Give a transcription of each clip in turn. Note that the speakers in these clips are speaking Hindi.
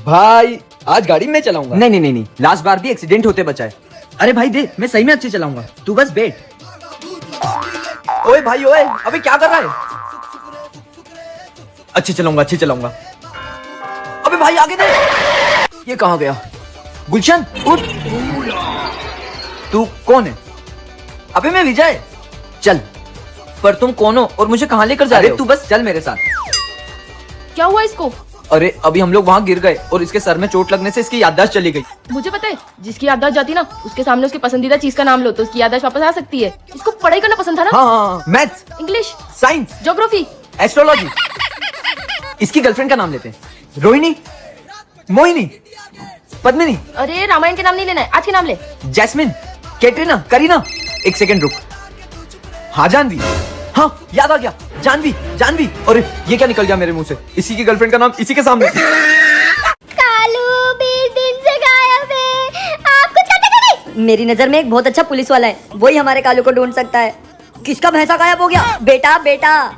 भाई आज गाड़ी मैं चलाऊंगा। नहीं नहीं नहीं नहीं, लास्ट बार भी एक्सीडेंट होते बचा है। अरे भाई दे, मैं सही में अच्छे चलाऊंगा, तू बस बैठ। ओए भाई ओए, अबे क्या कर रहा है? अच्छे चलाऊंगा अच्छे चलाऊंगा। अबे भाई आगे दे। ये कहाँ गया? गुलशन उठ। तू कौन है? अबे मैं विजय। चल। पर तुम कौन हो और मुझे कहाँ लेकर जा रहे हो? तू बस चल मेरे साथ। क्या हुआ इसको? अरे अभी हम लोग वहाँ गिर गए और इसके सर में चोट लगने से इसकी याददाश्त चली गई। मुझे पता है, जिसकी याददाश्त जाती ना, उसके सामने उसकी पसंदीदा चीज का नाम लो तो उसकी याददाश्त वापस आ सकती है। इसको पढ़ाई करना पसंद था ना? हाँ, maths, English, science, geography, astrology. इसकी गर्लफ्रेंड का नाम लेते हैं। रोहिणी, मोहिनी, पद्मिनी। अरे रामायण के नाम नहीं लेना है, आज के नाम ले। जैस्मिन, कैटरीना, करीना। एक सेकंड रुक। हाँ जानवी, हाँ याद आ गया, जानवी जानवी। और ये क्या निकल गया मेरे मुंह से? इसी की गर्लफ्रेंड का नाम इसी के सामने। कालू 20 दिन से गायब है, आप कुछ करते क्यों नहीं? मेरी नजर में एक बहुत अच्छा पुलिस वाला है, वही हमारे कालू को ढूंढ सकता है। किसका भैंसा गायब हो गया? बेटा बेटा।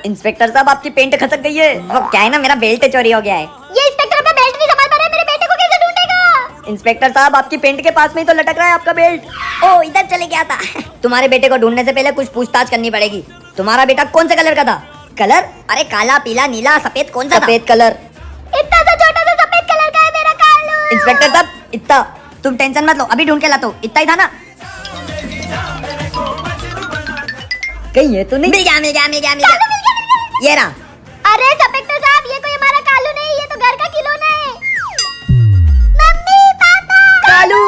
इंस्पेक्टर साहब आपकी पेंट खसक गई है। वो क्या है ना, मेरा बेल्ट चोरी हो गया है। ये इंस्पेक्टर अपना बेल्ट नहीं संभाल पा रहा है, मेरे बेटे को कैसे ढूंढेगा? इंस्पेक्टर साहब आपकी पेंट के पास में ही तो लटक रहा है आपका बेल्ट। ओ इधर चले गया था। तुम्हारे बेटे को ढूंढने से पहले कुछ पूछताछ करनी पड़ेगी। तुम्हारा बेटा कौन से कलर का था? कलर? अरे काला, पीला, नीला, सफेद, कौन सा? सफेद कलर। इतना सा छोटा सा सफेद कलर का है मेरा कालू। इंस्पेक्टर साहब इतना तुम टेंशन मत लो, अभी ढूंढ के लाता हूँ। इतना ही था ना? कहीं है तो नहीं? मिल गया। ये रहा। अरे इंस्पेक्टर साहब, ये कोई हमारा कालू नहीं, ये तो घर का खिलौना है। Mummy papa. कालू।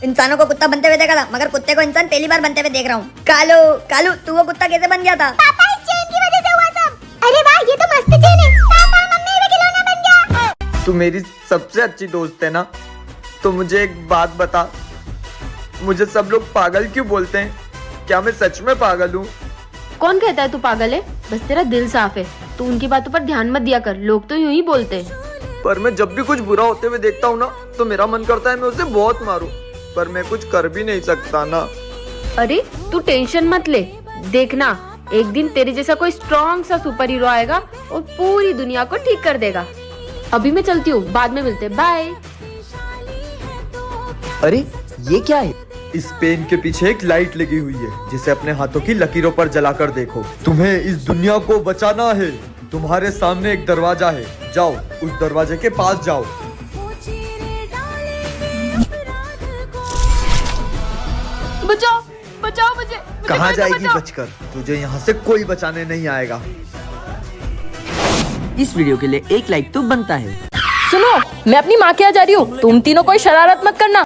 इंसानों को कुत्ता बनते हुए देखा था, मगर कुत्ते को इंसान पहली बार बनते हुए देख रहा हूँ। कालू कालू, तू वो कुत्ता कैसे बन गया था? पापा इस चेन की वजह से हुआ सब। अरे वाह, ये तो मस्त चेन है। पापा मम्मी वो खिलौना बन गया। तू मेरी सबसे अच्छी दोस्त है ना, तो मुझे एक बात बता, मुझे सब लोग पागल क्यों बोलते हैं? क्या मैं सच में पागल हूँ? कौन कहता है तू पागल है? बस तेरा दिल साफ है, तू उनकी बातों पर ध्यान मत दिया कर, लोग तो यूं ही बोलते हैं। पर मैं जब भी कुछ बुरा होते हुए देखता हूँ ना, तो मेरा मन करता है मैं उसे बहुत मारूं, पर मैं कुछ कर भी नहीं सकता ना। अरे तू टेंशन मत ले, देखना एक दिन तेरे जैसा कोई स्ट्रॉन्ग सा सुपर हीरो आएगा और पूरी दुनिया को ठीक कर देगा। अभी मैं चलती हूँ, बाद में मिलते, बाय। अरे ये क्या है? इस पेन के पीछे एक लाइट लगी हुई है, जिसे अपने हाथों की लकीरों पर जलाकर देखो। तुम्हें इस दुनिया को बचाना है। तुम्हारे सामने एक दरवाजा है, जाओ उस दरवाजे के पास जाओ। बचाओ बचाओ मुझे कहाँ जाएगी बचाओ। बचकर? तुझे यहाँ से कोई बचाने नहीं आएगा। इस वीडियो के लिए एक लाइक तो बनता है। सुनो, मैं अपनी माँ के यहाँ जा रही हूँ, तुम तीनों कोई शरारत मत करना।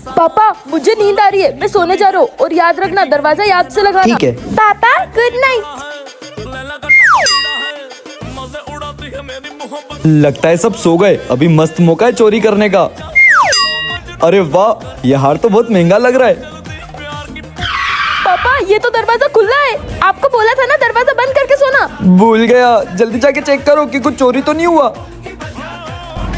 पापा मुझे नींद आ रही है, मैं सोने जा रहा हूँ, और याद रखना दरवाजा याद से लगाना। ठीक है। पापा गुड नाइट। लगता है सब सो गए, अभी मस्त मौका है चोरी करने का। अरे वाह, ये हार तो बहुत महंगा लग रहा है। पापा ये तो दरवाजा खुला है, आपको बोला था ना दरवाजा बंद करके सोना। भूल गया, जल्दी जाके चेक करो कि कुछ चोरी तो नहीं हुआ।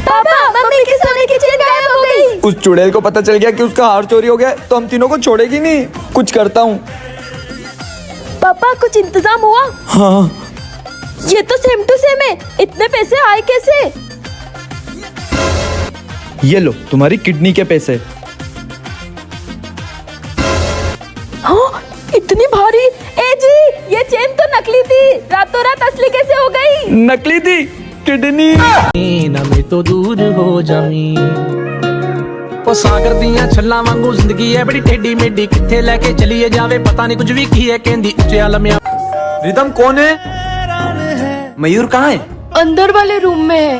पापा मम्मी की सोने की चेन गायब हो गई। उस चुड़ैल को पता चल गया कि उसका हार चोरी हो गया, तो हम तीनों को छोड़ेगी नहीं। कुछ करता हूँ। पापा कुछ इंतजाम हुआ? हाँ ये तो सेम टू सेम है, इतने पैसे आए कैसे? ये लो तुम्हारी किडनी के पैसे। हाँ, इतनी भारी। ए जी, ये चेन तो नकली थी, रातों रात असली कैसे हो गई? नकली थी किडनी। नमें तो दूर हो जामी ओ सागर दियां छल्लां वांगू जिंदगी है बड़ी टेढ़ी मेढ़ी, किथे लेके चलिए जावे पता नहीं कुछ भी की है कहंदी उच्चे लम्या। रिदम कौन है? मयूर कहाँ है? अंदर वाले रूम में है।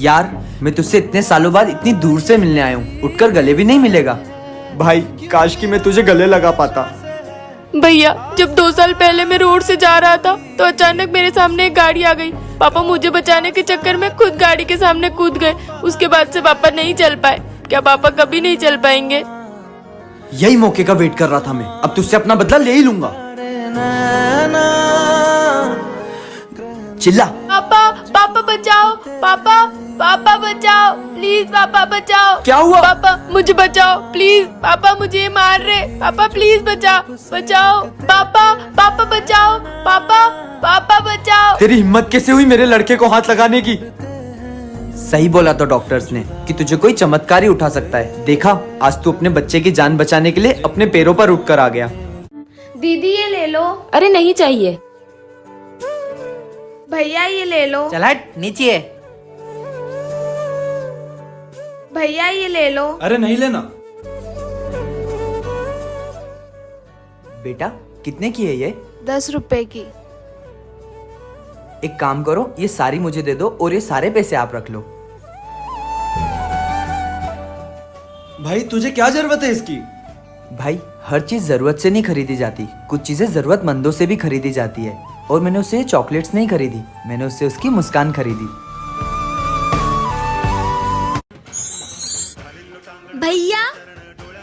यार मैं तुझसे इतने सालों बाद इतनी दूर से मिलने आया हूँ, उठकर गले भी नहीं मिलेगा। भाई काश कि मैं तुझे गले लगा पाता। भैया जब 2 साल पहले मैं रोड से जा रहा था तो अचानक मेरे सामने एक गाड़ी आ गई। पापा मुझे बचाने के चक्कर में खुद गाड़ी के सामने कूद गए। उसके बाद से पापा नहीं चल पाए। क्या पापा कभी नहीं चल पाएंगे? यही मौके का वेट कर रहा था मैं, अब तुझसे अपना बदला ले ही लूंगा। चिल्ला। पापा पापा बचाओ, पापा पापा बचाओ, प्लीज पापा बचाओ। क्या हुआ? पापा मुझे बचाओ प्लीज, पापा मुझे ये मार रहे, पापा प्लीज बचाओ बचाओ, पापा पापा बचाओ, पापा पापा बचाओ। तेरी हिम्मत कैसे हुई मेरे लड़के को हाथ लगाने की? सही बोला तो डॉक्टर्स ने कि तुझे कोई चमत्कार ही उठा सकता है। देखा, आज तू अपने बच्चे की जान बचाने के लिए अपने पैरों पर उठकर आ गया। दीदी ये ले लो। अरे नहीं चाहिए। भैया ये ले लो। चल हट, नीचे है। भैया ये ले लो। अरे नहीं लेना। बेटा कितने की है ये? 10 रुपए की। एक काम करो, ये सारी मुझे दे दो और ये सारे पैसे आप रख लो। भाई तुझे क्या जरूरत है इसकी? भाई हर चीज जरूरत से नहीं खरीदी जाती, कुछ चीजें जरूरतमंदों से भी खरीदी जाती है। और मैंने उससे चॉकलेट्स नहीं खरीदी, मैंने उससे उसकी मुस्कान खरीदी। भैया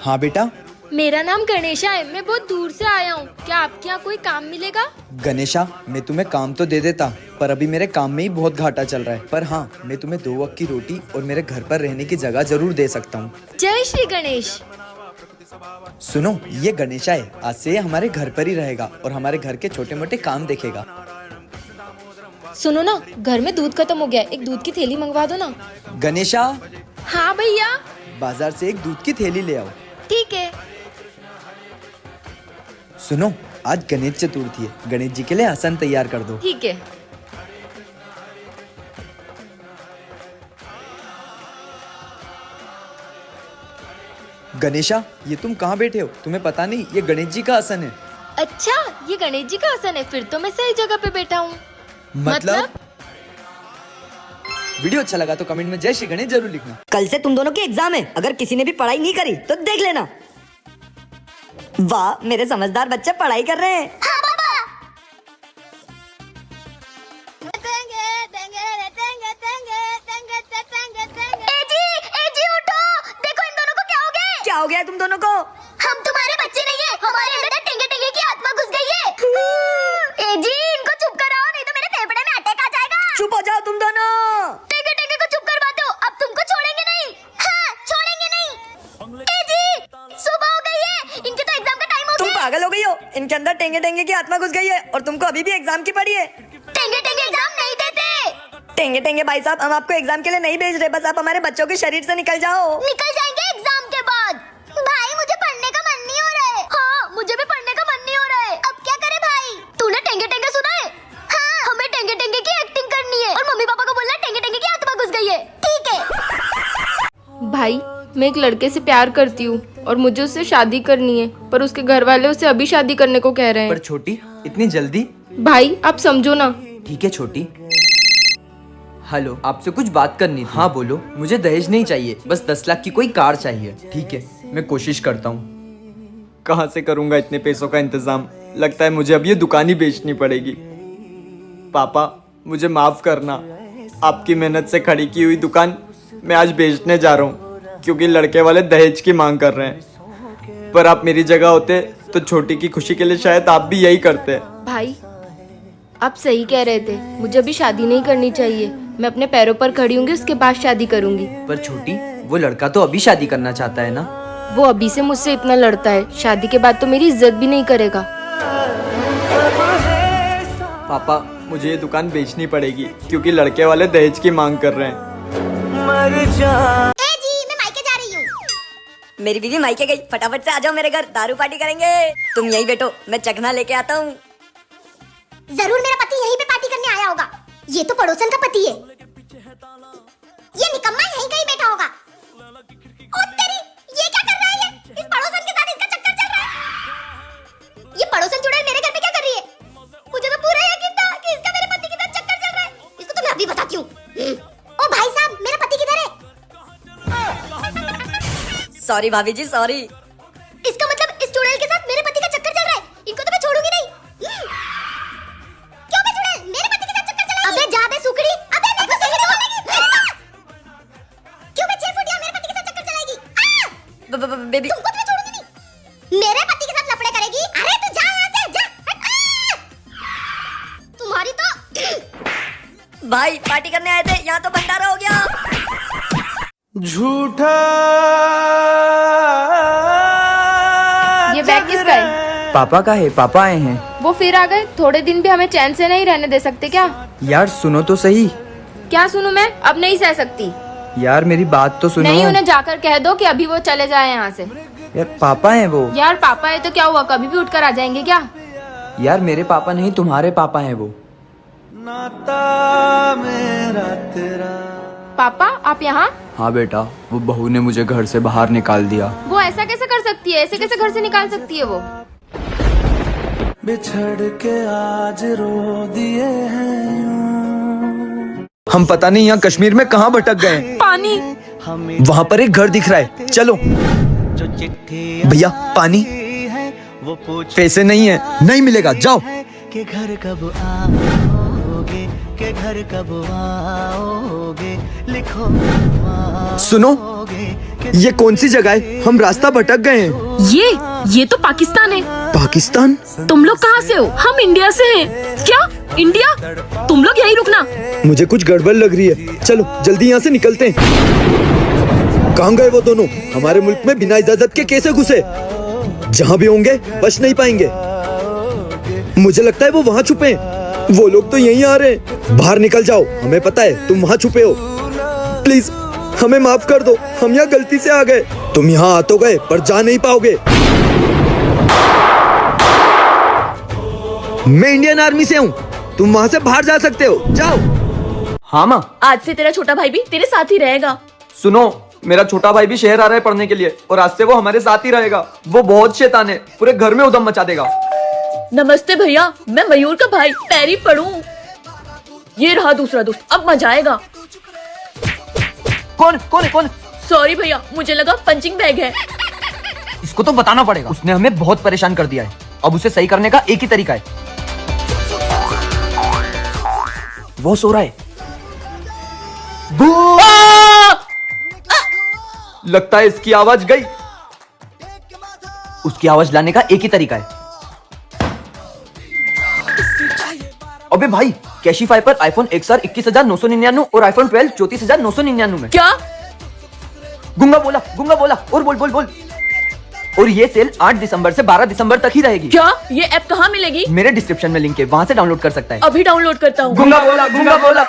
हाँ बेटा। मेरा नाम गणेशा है, मैं बहुत दूर से आया हूँ, क्या आपके यहाँ कोई काम मिलेगा? गणेशा, मैं तुम्हें काम तो दे देता, पर अभी मेरे काम में ही बहुत घाटा चल रहा है। पर हाँ, मैं तुम्हें 2 वक्त की रोटी और मेरे घर पर रहने की जगह जरूर दे सकता हूँ। जय श्री गणेश। सुनो, ये गणेशा है, आज से ये हमारे घर पर ही रहेगा और हमारे घर के छोटे मोटे काम देखेगा। सुनो ना, घर में दूध खत्म हो गया, एक दूध की थैली मंगवा दो ना। गणेशा, हाँ भैया। बाजार से एक दूध की थैली ले आओ। ठीक है। सुनो, आज गणेश चतुर्थी है, गणेश जी के लिए आसन तैयार कर दो। ठीक है। गणेशा, ये तुम कहाँ बैठे हो? तुम्हें पता नहीं ये गणेश जी का आसन है। अच्छा, ये गणेश जी का आसन है, फिर तो मैं सही जगह पे बैठा हूँ। मतलब? वीडियो अच्छा लगा तो कमेंट में जय श्री गणेश जरूर लिखना। कल से तुम दोनों की एग्जाम है, अगर किसी ने भी पढ़ाई नहीं करी तो देख लेना। वाह, मेरे समझदार बच्चे पढ़ाई कर रहे हैं। क्या हो गया है तुम दोनों को? हम तुम्हारे बच्चे नहीं है, हमारे अंदर टेंगे टेंगे की आत्मा घुस गई है। ए जी, इनको चुप कराओ, नहीं तो मेरे फेफड़े में अटैक आ जाएगा। चुप हो जाओ तुम दोनों। टेंगे टेंगे को चुप करवा दो, अब तुमको छोड़ेंगे नहीं। हाँ, छोड़ेंगे नहीं। ए जी, सुबह हो गई है, इनके तो एग्जाम का टाइम हो तुम गया। पागल हो गई हो, इनके अंदर टेंगे टेंगे की आत्मा घुस गई है और तुमको अभी भी एग्जाम की पड़ी है। टेंगे टेंगे एग्जाम नहीं देते। टेंगे टेंगे भाई साहब, हम आपको एग्जाम के लिए नहीं भेज रहे, बस आप हमारे बच्चों के शरीर से निकल जाओ। निकल जाएंगे एग्जाम के बाद। भाई मुझे पढ़ने का मन नहीं हो रहा है। हाँ, मुझे भी पढ़ने का मन नहीं हो रहा है, अब क्या करे भाई? तूने टेंगे टेंगे सुना है? हाँ, हमें टेंगे टेंगे की एक्टिंग करनी है और मम्मी पापा को बोलना है टेंगे टेंगे की आत्मा घुस गई है। ठीक है भाई, मैं एक लड़के से प्यार करती हूँ और मुझे उससे शादी करनी है, पर उसके घर वाले उसे अभी शादी करने को कह रहे पर हैं। छोटी, इतनी जल्दी? भाई आप समझो ना। ठीक है छोटी। हेलो, आपसे कुछ बात करनी थी। हाँ बोलो। मुझे दहेज नहीं चाहिए, बस 10 लाख की कोई कार चाहिए। ठीक है, मैं कोशिश करता हूँ। कहाँ से करूँगा इतने पैसों का इंतजाम? लगता है मुझे अब ये दुकान ही बेचनी पड़ेगी। पापा मुझे माफ करना, आपकी मेहनत से खड़ी की हुई दुकान मैं आज बेचने जा रहा हूँ, क्योंकि लड़के वाले दहेज की मांग कर रहे हैं। पर आप मेरी जगह होते तो छोटी की खुशी के लिए शायद आप भी यही करते। भाई आप सही कह रहे थे, मुझे अभी शादी नहीं करनी चाहिए, मैं अपने पैरों पर खड़ी होंगी, उसके बाद शादी करूंगी। पर छोटी, वो लड़का तो अभी शादी करना चाहता है ना? वो अभी से मुझसे इतना लड़ता है, शादी के बाद तो मेरी इज्जत भी नहीं करेगा। पापा मुझे ये दुकान बेचनी पड़ेगी, क्योंकि लड़के वाले दहेज की मांग कर रहे हैं। ए जी, मैं मायके जा रही हूँ। मेरी बीवी मायके गई, फटाफट से आ जाओ मेरे घर, दारू पार्टी करेंगे। तुम यहीं बैठो, मैं चखना लेके आता हूँ। जरूर मेरा पति यहीं पे पार्टी करने आया होगा। ये तो पड़ोसन का पति है। ये निकम्मा यहीं कहीं बैठा होगा। ओ तेरी, ये क्या कर रहा है? ये इस पड़ोसन के साथ इसका चक्कर चल रहा है। ये पड़ोसन चुड़ैल मेरे घर पे क्या कर रही है? मुझे तो पूरा यकीन था कि इसका मेरे पति के साथ चक्कर चल रहा है। इसको तो मैं अभी बताती हूँ। ओ भाई साहब, मेरा पति किधर है? सॉरी भाभी जी, सॉरी। इसका मतलब इस चुड़ैल के साथ मेरे पति का चक्कर चल रहा है। इनको तो मैं छोड़ूंगी नहीं। क्यों बे चुड़ैल, मेरे पति के साथ चक्कर चलाएगी? अबे जा बे सुकड़ी। अबे मेरे को सही बोलेगी। क्यों बे 6 फुटिया मेरे पति के साथ चक्कर चलाएगी? बेबी, तुमको तो मैं छोड़ूंगी नहीं। मेरे पति के साथ लफड़े करेगी? अरे तू जा यहाँ से, जा। तुम्हारी तो भाई पार्टी करने आए थे, यहाँ तो भंडारा हो गया। ये बैग किसका है? पापा का है, पापा आए हैं। वो फिर आ गए? थोड़े दिन भी हमें चैन से नहीं रहने दे सकते क्या? यार सुनो तो सही। क्या सुनूं मैं? अब नहीं सह सकती। यार मेरी बात तो सुनो। नहीं, उन्हें जाकर कह दो कि अभी वो चले जाए यहाँ से। यार पापा हैं वो। यार पापा है तो क्या हुआ, कभी भी उठकर आ जाएंगे क्या? यार मेरे पापा नहीं, तुम्हारे पापा हैं वो। पापा आप यहाँ? हाँ बेटा, वो बहू ने मुझे घर से बाहर निकाल दिया। वो ऐसा कैसे कर सकती है? ऐसे कैसे घर से निकाल सकती है वो? बिछड़ के आज रो दिए हैं। हम पता नहीं यहाँ कश्मीर में कहाँ भटक गए हैं। पानी। वहाँ पर एक घर दिख रहा है, चलो। भैया पानी। पैसे नहीं है, नहीं मिलेगा, जाओ। के घर कब आओगे, के घर कब आओगे, लिखो सुनो, ये कौन सी जगह है? हम रास्ता भटक गए हैं। ये तो पाकिस्तान है। पाकिस्तान? तुम लोग कहाँ से हो? हम इंडिया से हैं। क्या इंडिया? तुम लोग यहीं रुकना। मुझे कुछ गड़बड़ लग रही है, चलो जल्दी यहाँ से निकलते हैं। कहाँ गए वो दोनों? हमारे मुल्क में बिना इजाजत के कैसे घुसे? जहाँ भी होंगे बच नहीं पाएंगे। मुझे लगता है वो वहाँ छुपे हैं। वो लोग तो यहीं आ रहे हैं। बाहर निकल जाओ, हमें पता है तुम वहाँ छुपे हो। प्लीज हमें माफ कर दो, हम यहाँ गलती से आ गए। तुम यहाँ आ तो गए पर जा नहीं पाओगे। मैं इंडियन आर्मी से हूँ, तुम वहाँ से बाहर जा सकते हो, जाओ। हाँ माँ। आज से तेरा छोटा भाई भी तेरे साथ ही रहेगा। सुनो, मेरा छोटा भाई भी शहर आ रहा है पढ़ने के लिए, और आज से वो हमारे साथ ही रहेगा। वो बहुत शैतान है, पूरे घर में उधम मचा देगा। नमस्ते भैया, मैं मयूर का भाई, पैरी पढ़ूं। ये रहा दूसरा दोस्त, अब मजा आएगा। कौन कौन है कौन? सॉरी भैया, मुझे लगा पंचिंग बैग है। इसको तो बताना पड़ेगा, उसने हमें बहुत परेशान कर दिया है। अब उसे सही करने का एक ही तरीका है। वो सो रहा है। लगता है इसकी आवाज गई। उसकी आवाज लाने का एक ही तरीका है। अबे भाई, कैशिफाई पर आईफोन XR 21,999 और आईफोन 12 34,999 में। क्या? गुंगा बोला और बोल बोल बोल। और ये सेल 8 दिसंबर से 12 दिसंबर तक ही रहेगी। क्या? ये ऐप कहाँ मिलेगी? मेरे डिस्क्रिप्शन में लिंक है, वहां से डाउनलोड कर सकता है। अभी डाउनलोड करता हूँ। गुंगा बोला।